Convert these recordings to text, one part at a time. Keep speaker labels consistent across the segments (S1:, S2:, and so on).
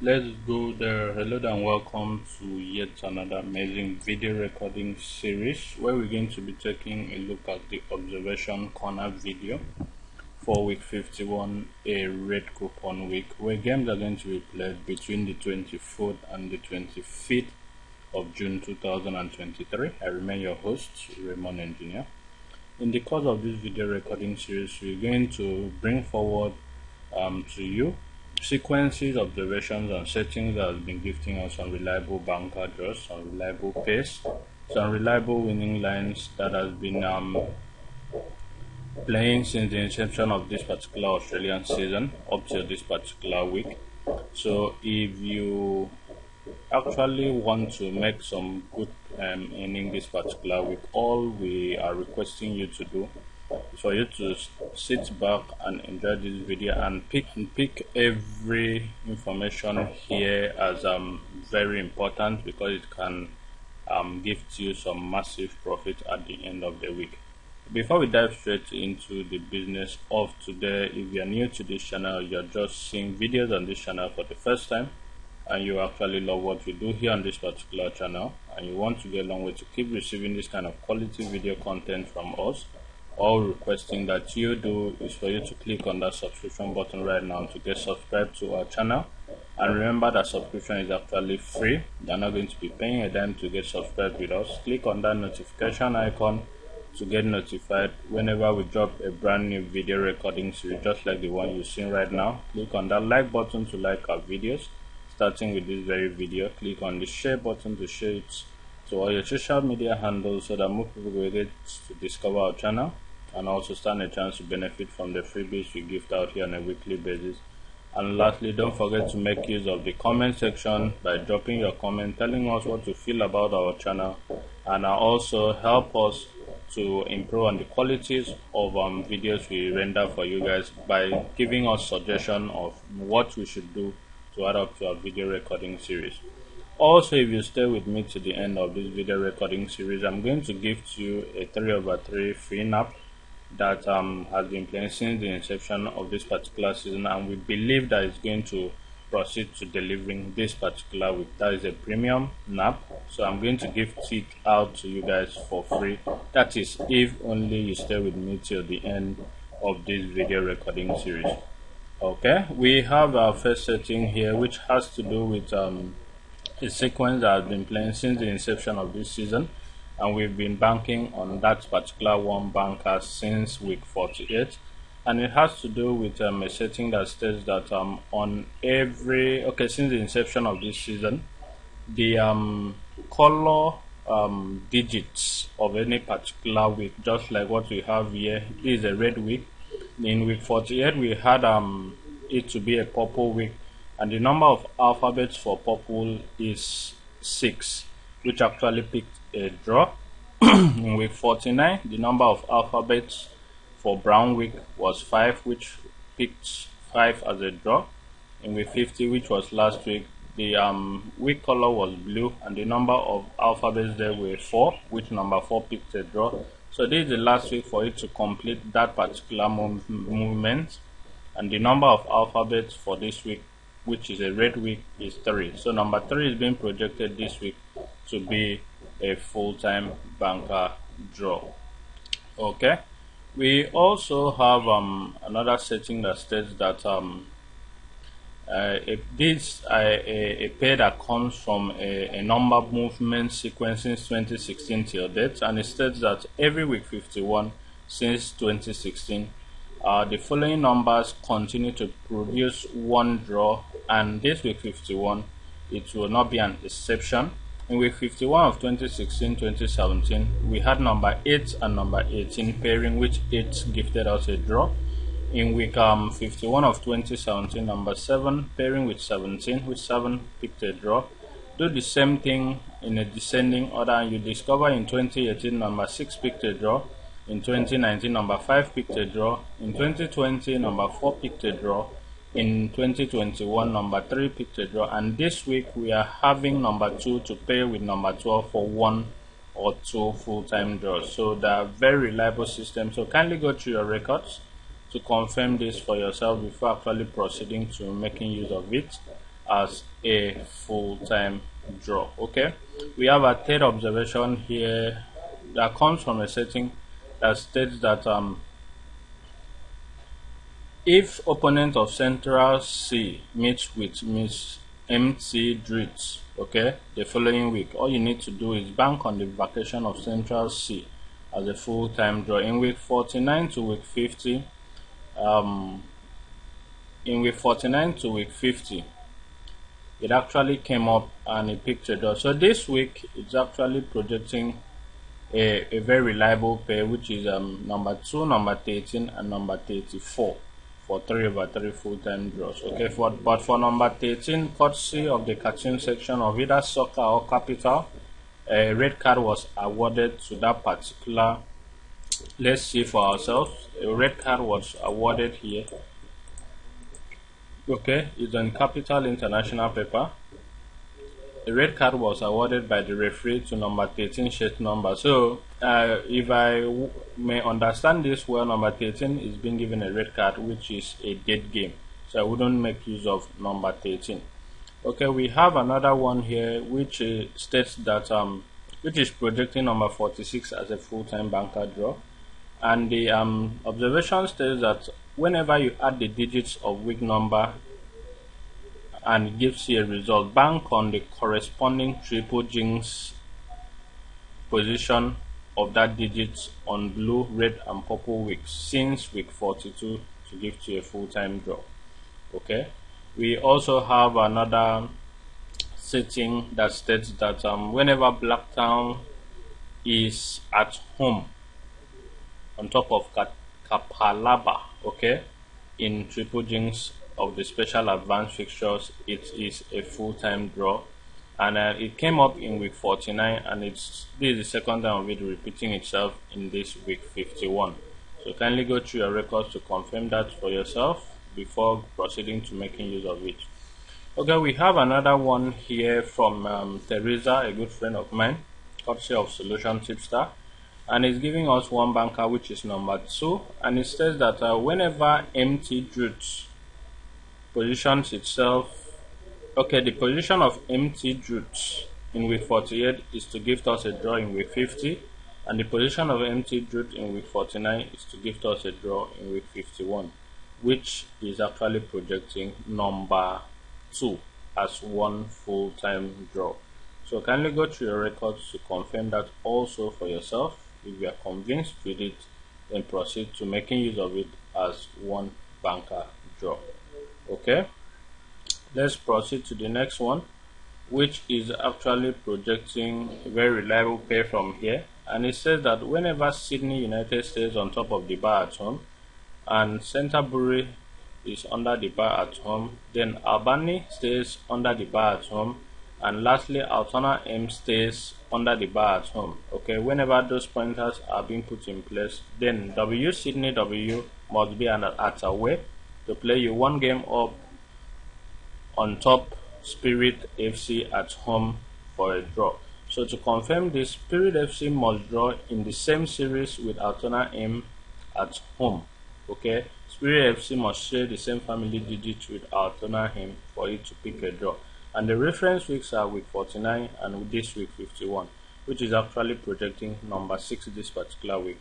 S1: Let's go there. Hello and welcome to yet another amazing video recording series where we're going to be taking a look at the observation corner video for week 51, a red coupon week, where games are going to be played between the 24th and the 25th of June 2023. I remain your host, Raymond Engineer. In the course of this video recording series, we're going to bring forward to you sequences, observations, and settings that has been gifting us some reliable banker draws, some reliable pace, some reliable winning lines that has been playing since the inception of this particular Australian season up till this particular week. So if you actually want to make some good earning this particular week, all we are requesting you to do is for you to sit back and enjoy this video and pick every information here as very important, because it can give you some massive profit at the end of the week. Before we dive straight into the business of today, if you are new to this channel, you're just seeing videos on this channel for the first time, and you actually love what we do here on this particular channel, and you want to get a long way to keep receiving this kind of quality video content from us, all requesting that you do is for you to click on that subscription button right now to get subscribed to our channel. And remember that subscription is actually free. You're not going to be paying a dime to get subscribed with us. Click on that notification icon to get notified whenever we drop a brand new video recording series, just like the one you're seeing right now. Click on that like button to like our videos. Starting with this very video, click on the share button to share it to all your social media handles so that more people will get to discover our channel and also stand a chance to benefit from the freebies we gift out here on a weekly basis. And lastly, don't forget to make use of the comment section by dropping your comment, telling us what you feel about our channel, and also help us to improve on the qualities of videos we render for you guys by giving us suggestion of what we should do to add up to our video recording series. Also, if you stay with me to the end of this video recording series, I'm going to gift you a 3/3 free nap that has been playing since the inception of this particular season, and we believe that it's going to proceed to delivering this particular week. That is a premium nap, so I'm going to gift it out to you guys for free. That is if only you stay with me till the end of this video recording series. Okay, we have our first setting here, which has to do with a sequence that has been playing since the inception of this season, and we've been banking on that particular one banker since week 48, and it has to do with a setting that states that on every since the inception of this season, the color digits of any particular week, just like what we have here, this is a red week. In week 48 we had it to be a purple week, and the number of alphabets for purple is 6, which actually picked a draw. In week 49, the number of alphabets for brown week was 5, which picked 5 as a draw. In week 50, which was last week, the week color was blue, and the number of alphabets there were 4, which number 4 picked a draw. So this is the last week for it to complete that particular movement, and the number of alphabets for this week, which is a red week, is 3. So number 3 is being projected this week to be a full-time banker draw. Okay, we also have another setting that states that a pair that comes from a number movement sequence since 2016 till date, and it states that every week 51 since 2016, the following numbers continue to produce one draw, and this week 51 it will not be an exception. In week 51 of 2016-2017, we had number 8 and number 18 pairing, which 8 gifted us a draw. In week 51 of 2017, number 7 pairing with 17, which 7 picked a draw. Do the same thing in a descending order, and you discover in 2018 number 6 picked a draw. In 2019, number 5 picked a draw. In 2020, number 4 picked a draw. In 2021, number 3 picked a draw, and this week we are having number 2 to pair with number 12 for 1 or 2 full-time draws. So they are very reliable systems. So kindly go through your records to confirm this for yourself before actually proceeding to making use of it. as a full-time draw. Okay, we have a third observation here that comes from a setting that states that if opponent of Central C meets with Miss MT Dritz, okay, the following week, all you need to do is bank on the vacation of Central C as a full-time draw in week 49 to week 50. In week 49 to week 50, it actually came up and it picked a draw. So this week it's actually projecting a very reliable pair, which is number 2, number 13, and number 34 for 3/3 full-time draws. Okay, but for number 13, courtesy of the cartoon section of either soccer or capital, a red card was awarded to that particular. Let's see for ourselves. A red card was awarded here. Okay, it's on Capital International paper. A red card was awarded by the referee to number 13 shirt number. So if I may understand this well, number 13 is being given a red card, which is a dead game. So I wouldn't make use of number 13. Okay, we have another one here which states that which is projecting number 46 as a full-time banker draw. And the observation states that whenever you add the digits of week number and it gives you a result, bank on the corresponding triple jinx position of that digit on blue, red, and purple weeks since week 42 to give you a full-time draw. Okay, we also have another setting that states that whenever Blacktown is at home on top of Kapalaba, okay, in triple jinx of the special advanced fixtures, it is a full-time draw, and it came up in week 49, and this is the second time of it repeating itself in this week 51. So kindly go through your records to confirm that for yourself before proceeding to making use of it. Okay, we have another one here from Teresa, a good friend of mine, courtesy of Solution Tipster, and it's giving us one banker, which is number 2, and it says that whenever MT Drutz positions itself, okay, the position of MT Drutz in week 48 is to give us a draw in week 50, and the position of MT Drutz in week 49 is to give us a draw in week 51, which is actually projecting number 2 as one full-time draw. So kindly go through your records to confirm that also for yourself. If you are convinced with it, then proceed to making use of it as one banker draw. Okay, let's proceed to the next one, which is actually projecting a very reliable pair from here, and it says that whenever Sydney United stays on top of the bar at home and Canterbury is under the bar at home, then Albany stays under the bar at home, and lastly Altona M stays under the bar at home. Okay, whenever those pointers are being put in place, then W Sydney W must be at away to play you one game up on top Spirit FC at home for a draw. So to confirm this, Spirit FC must draw in the same series with Altona M at home. Okay, Spirit FC must share the same family digits with Altona M for it to pick a draw. And the reference weeks are week 49 and this week 51, which is actually projecting number 6 this particular week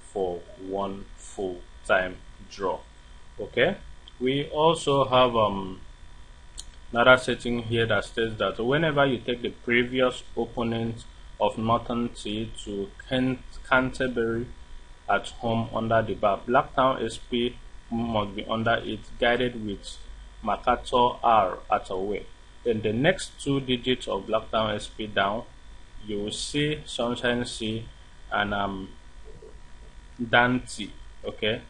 S1: for one full-time draw. Okay, we also have another setting here that states that whenever you take the previous opponent of Northern T to Canterbury at home under the bar, Blacktown SP must be under it, guided with Makato R at away. Then the next 2 digits of Blacktown SP down, you will see Sunshine C and Dante. Okay,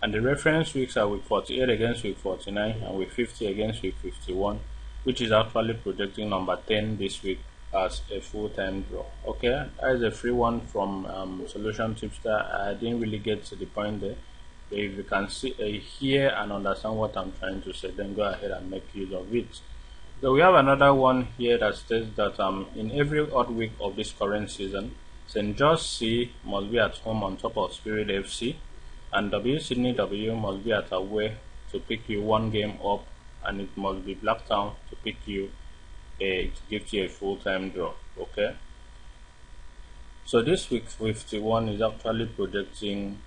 S1: and the reference weeks are week 48 against week 49 and week 50 against week 51, which is actually projecting number 10 this week as a full-time draw. Okay, that is a free one from Solution Tipster. I didn't really get to the point there, but if you can see hear and understand what I'm trying to say, then go ahead and make use of it. So we have another one here that states that in every odd week of this current season, St. George C must be at home on top of Spirit FC,
S2: and Sydney W must be at away to pick you one game up, and it must be Blacktown to pick you to give you a full-time draw. Okay, so this week 51 is actually projecting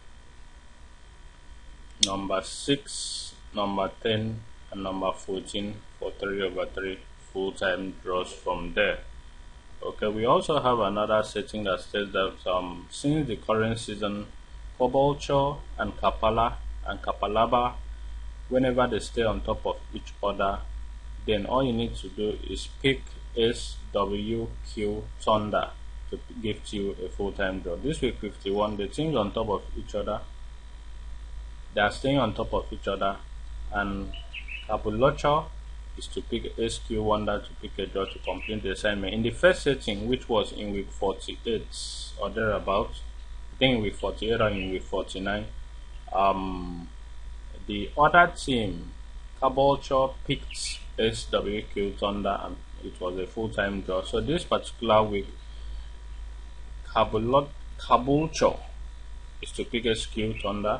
S2: number 6, number 10, and number 14 for 3/3 full-time draws from there. Okay, we also have another setting that says that since the current season, Kobolcho and Kapala and Kapalaba, whenever they stay on top of each other, then all you need to do is pick SWQ Thunder to give you a full-time draw. This week 51, the teams on top of each other, they are staying on top of each other, and Kabulocha is to pick SQ Wonder to pick a draw to complete the assignment. In the first setting, which was in week 48 or thereabouts, I think in week 48 or in week 49, the other team, Cabocho, picked SWQ Thunder, and it was a full-time draw. So this particular week, Cabocho is to pick SQ Thunder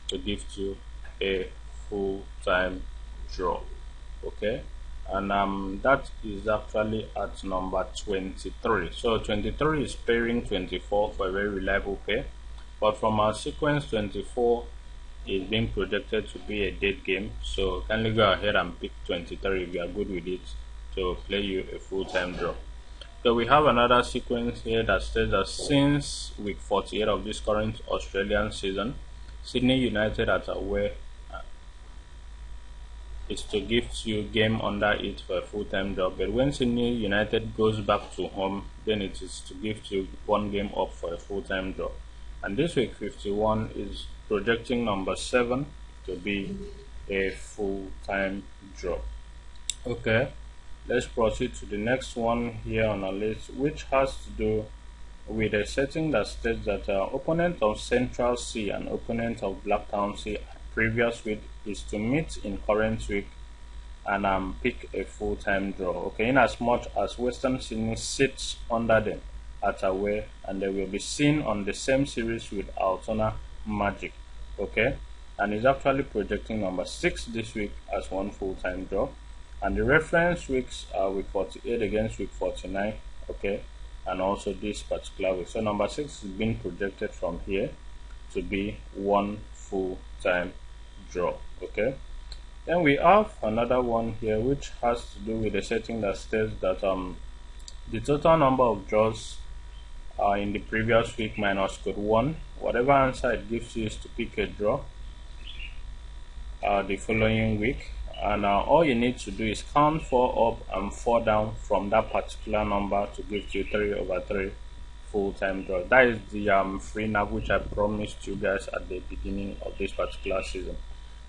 S2: to give you a full-time draw. Okay, and that is actually at number 23. So 23 is pairing 24 for a very reliable pair, but from our sequence, 24 is being projected to be a dead game, so kindly go ahead and pick 23 if you are good with it to play you a full-time draw. So we have another sequence here that says that since week 48 of this current Australian season, Sydney United at away is to give you game under it for a full-time draw, but when Sydney United goes back to home, then it is to give you one game up for a full-time draw. And this week 51 is projecting number 7 to be a full-time draw. Okay, let's proceed to the next one here on our list, which has to do with a setting that states that opponent of Central C and opponent of Blacktown C previous week is to meet in current week and pick a full-time draw. Okay, in as much as Western Sydney sits under them at away, and they will be seen on the same series with Altona Magic. Okay, and is actually projecting number 6 this week as one full-time draw, and the reference weeks are week 48 against week 49. Okay, and also this particular week. So number 6 is being projected from here to be one full-time draw. Okay, then we have another one here which has to do with a setting that states that the total number of draws in the previous week minus code 1, whatever answer it gives you is to pick a draw the following week, and all you need to do is count 4 up and 4 down from that particular number to give you 3/3 full-time draw. That is the free nav which I promised you guys at the beginning of this particular season.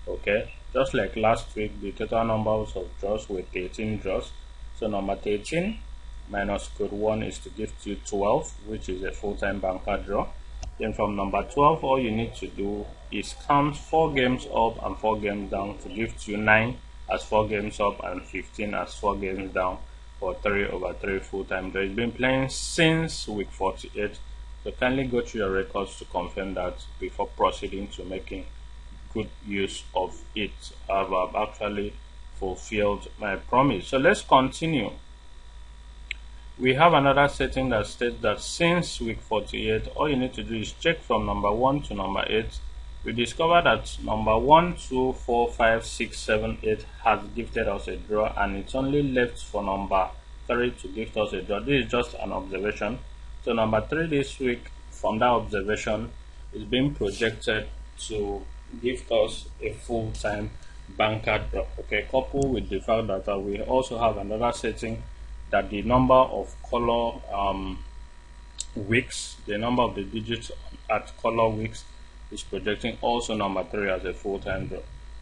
S2: Okay, just like last week, the total numbers of draws were 13 draws. So number 13 minus code 1 is to give you 12, which is a full-time banker draw. Then from number 12, all you need to do is count 4 games up and 4 games down to give you 9 as 4 games up and 15 as 4 games down for 3/3 full-time draw. It's been playing since week 48, so kindly go through your records to confirm that before proceeding to making good use of it. I've actually fulfilled my promise. So let's continue. We have another setting that states that since week 48, all you need to do is check from number 1 to number 8. We discover that number 1, 2, 4, 5, 6, 7, 8 has gifted us a draw, and it's only left for number 3 to gift us a draw. This is just an observation. So number 3 this week, from that observation, is being projected to give us a full-time banker draw. Okay, coupled with the fact that we also have another setting that the number of color weeks, the number of the digits at color weeks is projecting also number 3 as a full-time draw.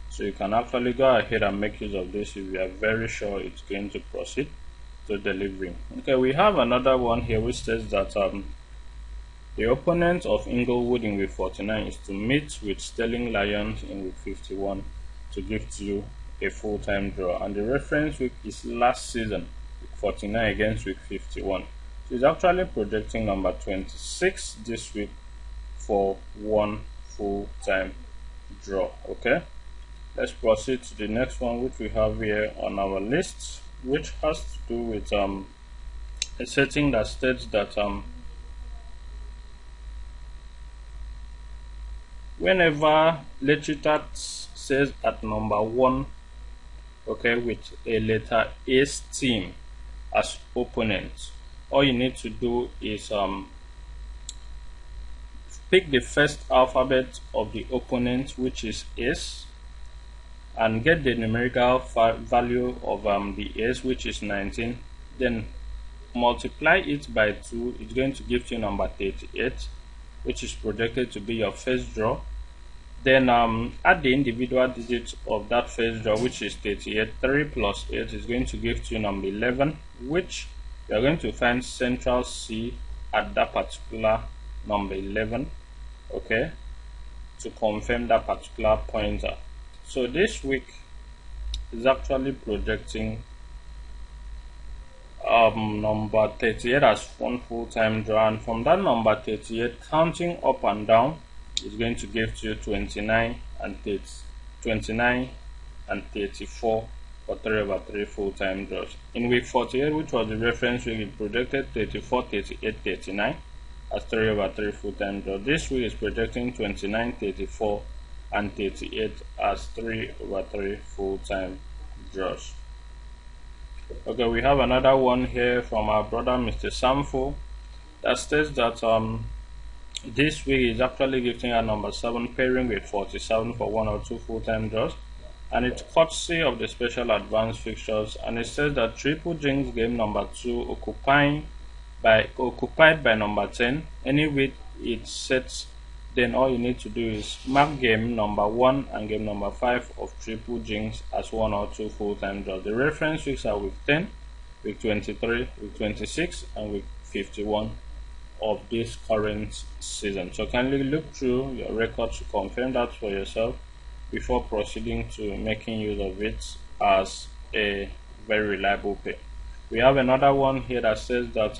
S2: So you can actually go ahead and make use of this if you are very sure it's going to proceed to delivering. Okay, we have another one here which says that the opponent of Inglewood in week 49 is to meet with Sterling Lions in week 51 to give to you a full-time draw, and the reference week is last season, week 49 against week 51. So it's actually projecting number 26 this week for one full-time draw. Okay, let's proceed to the next one, which we have here on our list, which has to do with a setting that states that whenever Lechitat says at number 1, okay, with a letter A's team as opponent, all you need to do is pick the first alphabet of the opponent, which is S, and get the numerical value of the S, which is 19. Then multiply it by 2. It's going to give you number 38, which is projected to be your first draw. Then add the individual digits of that first draw, which is 38. 3 plus 8 is going to give you number 11, which you are going to find central C at that particular number 11, okay, to confirm that particular pointer. So this week is actually projecting number 38 as one full-time draw, and from that number 38, counting up and down, is going to give you 29 and 34 for 3/3 full-time draws. In week 48, which was the reference week, it projected 34, 38, 39 as 3/3 full-time draw. This week is projecting 29, 34 and 38 as 3/3 full-time draws. Okay, we have another one here from our brother Mr. Samfo that states that this week is actually gifting a number 7 pairing with 47 for 1 or 2 full-time draws, and it's courtesy of the special advanced fixtures, and it says that triple jinx game number 2 occupied by number 10. Any week it sets, then all you need to do is mark game number 1 and game number 5 of triple jinx as 1 or 2 full-time draws. The reference weeks are week 10, week 23, week 26 and week 51 of this current season. So kindly look through your records to confirm that for yourself before proceeding to making use of it as a very reliable pay. We have another one here that says that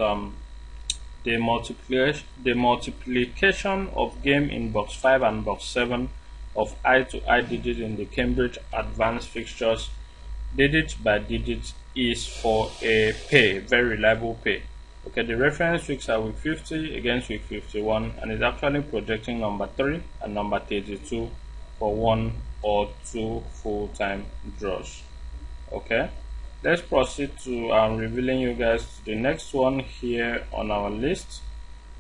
S2: the multiplication of game in box 5 and box 7 of I to I digits in the Cambridge advanced fixtures, digit by digit, is for a pay, very reliable pay. Okay, the reference weeks are week 50 against week 51, and it's actually projecting number 3 and number 32 for 1 or 2 full-time draws. Okay, let's proceed to revealing you guys the next one here on our list,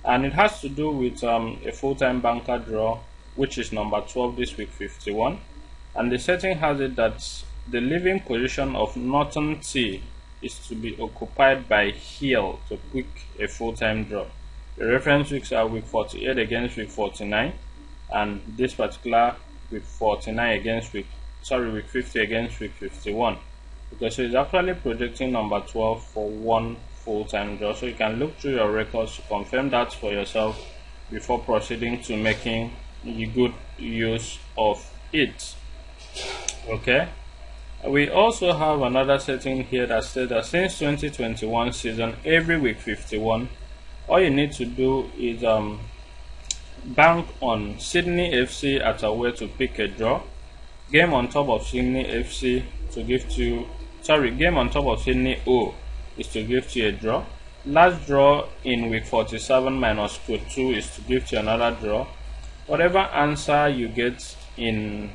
S2: and it has to do with a full-time banker draw, which is number 12 this week 51, and the setting has it that the living position of Norton T is to be occupied by heel to pick a full-time draw. The reference weeks are week 48 against week 49, and this particular week 49 against week 50 against week 51. Okay, so it's actually projecting number 12 for 1 full-time draw. So you can look through your records to confirm that for yourself before proceeding to making good use of it. Okay. We also have another setting here that says that since 2021 season, every week 51, all you need to do is bank on Sydney FC at away to pick a draw, game on top of Sydney FC to give to game on top of Sydney O is to give you a draw. Last draw in week 47 minus code 2 is to give you another draw. Whatever answer you get in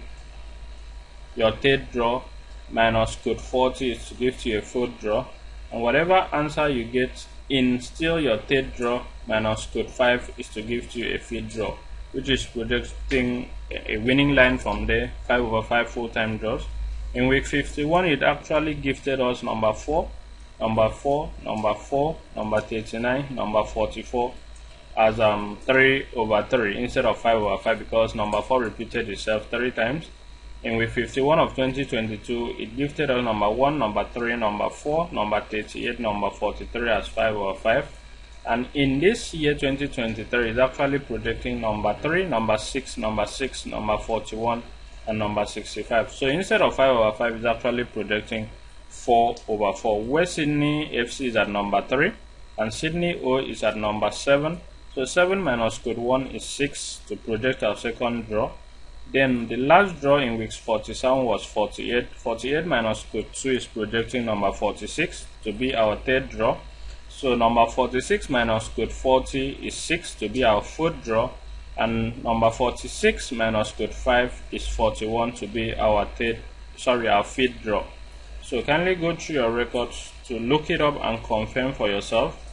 S2: your third draw minus code 40 is to give you a fourth draw, and whatever answer you get in still your third draw minus code 5 is to give you a fifth draw, which is projecting a winning line from there, 5/5 full-time draws. In week 51, it actually gifted us number 4, number 4, number 4, number 39, number 44 as 3/3 instead of 5/5, because number 4 repeated itself 3 times. In week 51 of 2022, it gifted us number 1, number 3, number 4, number 38, number 43 as 5/5. And in this year 2023, it's actually projecting number 3, number 6, number 6, number 41, and number 65. So instead of 5/5, it's actually projecting 4/4, where Sydney FC is at number 3 and Sydney O is at number 7. So 7 minus code 1 is 6 to project our second draw. Then the last draw in week 47 was 48. 48 minus code 2 is projecting number 46 to be our third draw. So number 46 minus code 40 is 6 to be our fourth draw. And number 46 minus code 5 is 41 to be our fifth draw. So kindly go through your records to look it up and confirm for yourself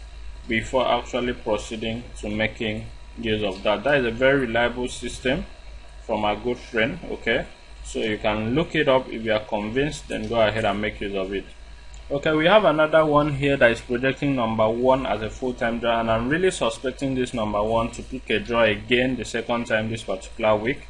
S2: before actually proceeding to making use of that. That is a very reliable system from our good friend. Okay, so you can look it up. If you are convinced, then go ahead and make use of it. Okay, we have another one here that is projecting number 1 as a full-time draw, and I'm really suspecting this number 1 to pick a draw again the second time this particular week.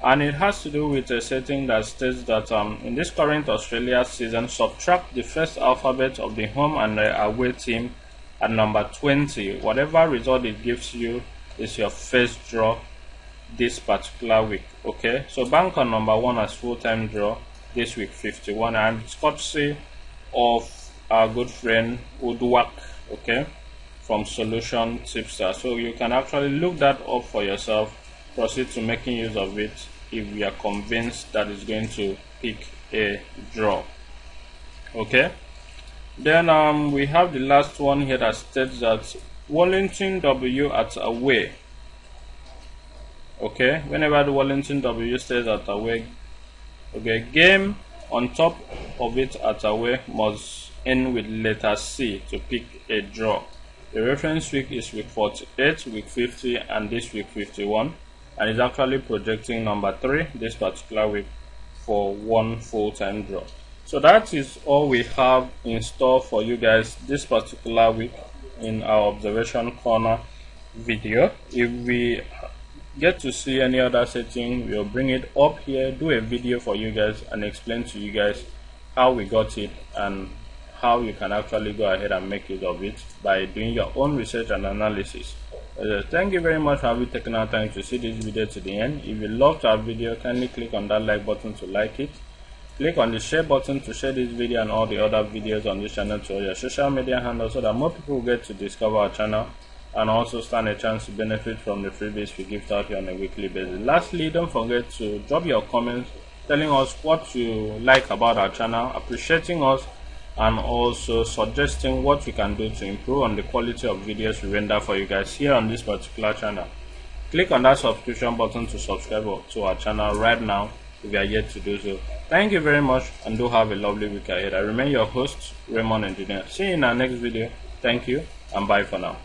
S2: And it has to do with a setting that states that in this current Australia season, subtract the first alphabet of the home and the away team at number 20. Whatever result it gives you is your first draw this particular week. Okay, so bank on number 1 as full-time draw this week 51, and it's courtesy of our good friend Woodwork, okay, from Solution Tipster. So you can actually look that up for yourself, proceed to making use of it if you are convinced that it's going to pick a draw. Okay, then we have the last one here that states that Wellington W at away. Okay, whenever the Wellington W stays at away, okay, game on top of it at away must end with letter C to pick a draw. The reference week is week 48, week 50, and this week 51, and is actually projecting number 3 this particular week for 1 full-time draw. So that is all we have in store for you guys this particular week in our observation corner video. If we get to see any other setting, we'll bring it up here, do a video for you guys, and explain to you guys how we got it and how you can actually go ahead and make use of it by doing your own research and analysis. Thank you very much for having taken our time to see this video to the end. If you loved our video, kindly click on that like button to like it. Click on the share button to share this video and all the other videos on this channel to all your social media handles so that more people will get to discover our channel and also stand a chance to benefit from the freebies we give out here on a weekly basis. Lastly, don't forget to drop your comments telling us what you like about our channel, appreciating us, and also suggesting what we can do to improve on the quality of videos we render for you guys here on this particular channel. Click on that subscription button to subscribe to our channel right now if you are yet to do so. Thank you very much, and do have a lovely week ahead. I remain your host, Raymond Engineer. See you in our next video. Thank you, and bye for now.